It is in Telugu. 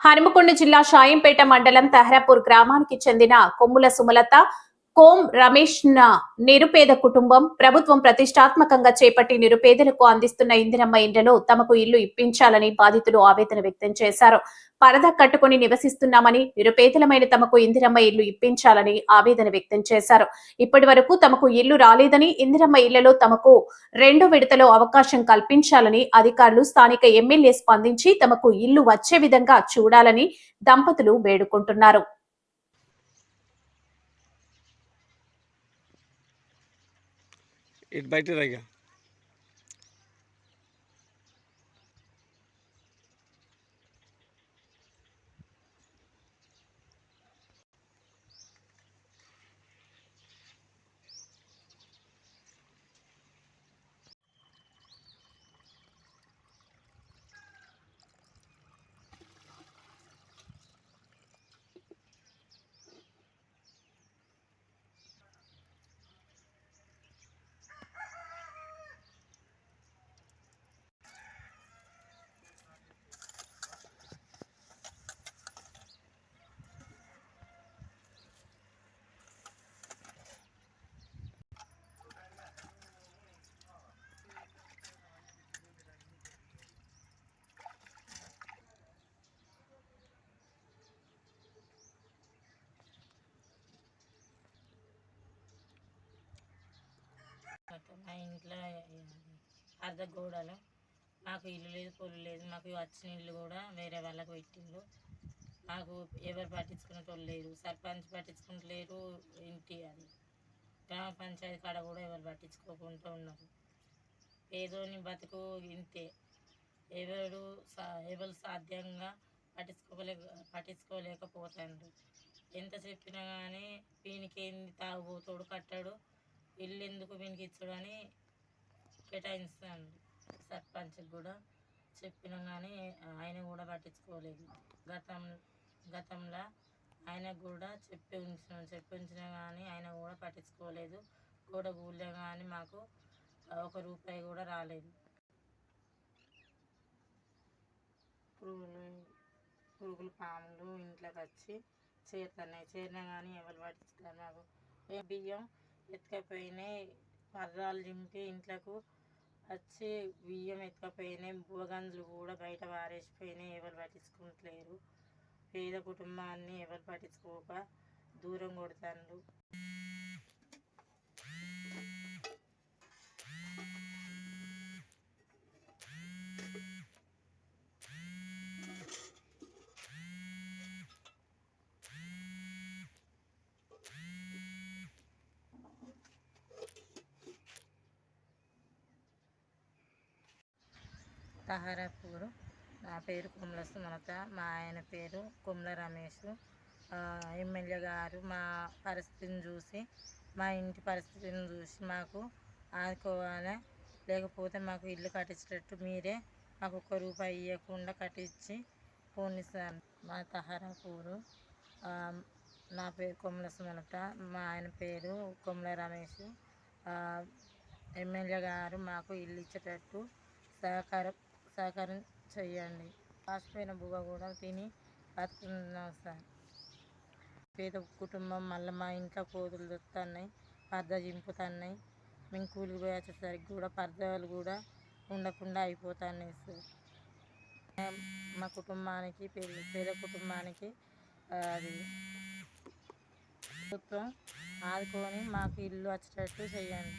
హనుమకొండ జిల్లా షాయంపేట మండలం తహరాపూర్ గ్రామానికి చెందిన కొమ్ముల సుమలత, కోం రమేష్ నిరుపేద కుటుంబం ప్రభుత్వం ప్రతిష్టాత్మకంగా చేపట్టి నిరుపేదలకు అందిస్తున్న ఇందిరమ్మ ఇండ్లలో తమకు ఇల్లు ఇప్పించాలని బాధితులు ఆవేదన వ్యక్తం చేశారు. పరద కట్టుకుని నివసిస్తున్నామని, నిరుపేదలమైన తమకు ఇందిరమ్మ ఇల్లు ఇప్పించాలని ఆవేదన వ్యక్తం చేశారు. ఇప్పటి వరకు తమకు ఇల్లు రాలేదని, ఇందిరమ్మ ఇళ్లలో తమకు 2వ విడతలో అవకాశం కల్పించాలని అధికారులు, స్థానిక ఎమ్మెల్యే స్పందించి తమకు ఇల్లు వచ్చే విధంగా చూడాలని దంపతులు వేడుకుంటున్నారు. ఇటు బయట రాగా మా ఇంట్లో అర్ధ గోడలు మాకు ఇల్లు లేదు, పొల్లు లేదు. మాకు వచ్చిన ఇల్లు కూడా వేరే వాళ్ళకు పెట్టిండ్రు. మాకు ఎవరు పట్టించుకునేటోళ్ళు లేరు. సర్పంచ్ పట్టించుకుంటలేరు. ఇంటి అది గ్రామ పంచాయతీ కాడ కూడా ఎవరు పట్టించుకోకుండా ఉన్నారు. పేదోని బతుకు ఇంతే. ఎవరు సాధ్యంగా పట్టించుకోలేకపోతాడు. ఎంత చెప్పినా కానీ వీనికేంది తాగుబోతోడు కట్టాడు, ఇల్లు ఎందుకు వీనికి ఇచ్చాడు అని కేటాయిస్తాడు. సర్పంచ్కి కూడా చెప్పినా కానీ ఆయన కూడా పట్టించుకోలేదు. గతంలో ఆయనకు కూడా చెప్పి ఉంచినా కానీ ఆయన కూడా పట్టించుకోలేదు. గోడ కూలే కానీ మాకు 1 రూపాయి కూడా రాలేదు. పురుగులు పాములు ఇంట్లోకి వచ్చి చేరినా కానీ ఎవరు పట్టించుకోరు. మాకు బియ్యం ఎత్తుకపోయినాయి, పర్రాలు చింపి ఇంట్లోకి వచ్చి బియ్యం ఎత్తుకపోయినాయి. బువగంజులు కూడా బయట పారేసిపోయినాయి. ఎవరు పట్టించుకుంటలేరు. పేద కుటుంబాన్ని ఎవరు పట్టించుకోక దూరం కొడతారు. తహరాపూర్. నా పేరు కొమ్ముల సుమలత, మా ఆయన పేరు కొమ్ముల రమేష్. ఎమ్మెల్యే గారు మా పరిస్థితిని చూసి, మా ఇంటి పరిస్థితిని చూసి మాకు ఆదుకోవాలి. లేకపోతే మాకు ఇల్లు కట్టించేటట్టు మీరే మాకు 1 రూపాయి ఇవ్వకుండా కట్టించి పోనిస్తారు. మా తహరాపూరు. నా పేరు కొమ్ముల సుమలత, మా ఆయన పేరు కొమ్ముల రమేష్. ఎమ్మెల్యే గారు మాకు ఇల్లు ఇచ్చేటట్టు సహకారం చేయండి. పాసిపోయిన బువ్వ కూడా తిని బతుకుతున్నాం సార్. పేద కుటుంబం. మళ్ళీ మా ఇంట్లో కోతులు దొరుకుతున్నాయి, పరద చింపుతున్నాయి. మేము కూలికి పోయి వచ్చేసరికి కూడా పరదలు కూడా ఉండకుండా అయిపోతున్నాయి సార్. మా కుటుంబానికి, పేద కుటుంబానికి అది ప్రభుత్వం ఆదుకొని మాకు ఇల్లు వచ్చేటట్టు చేయండి.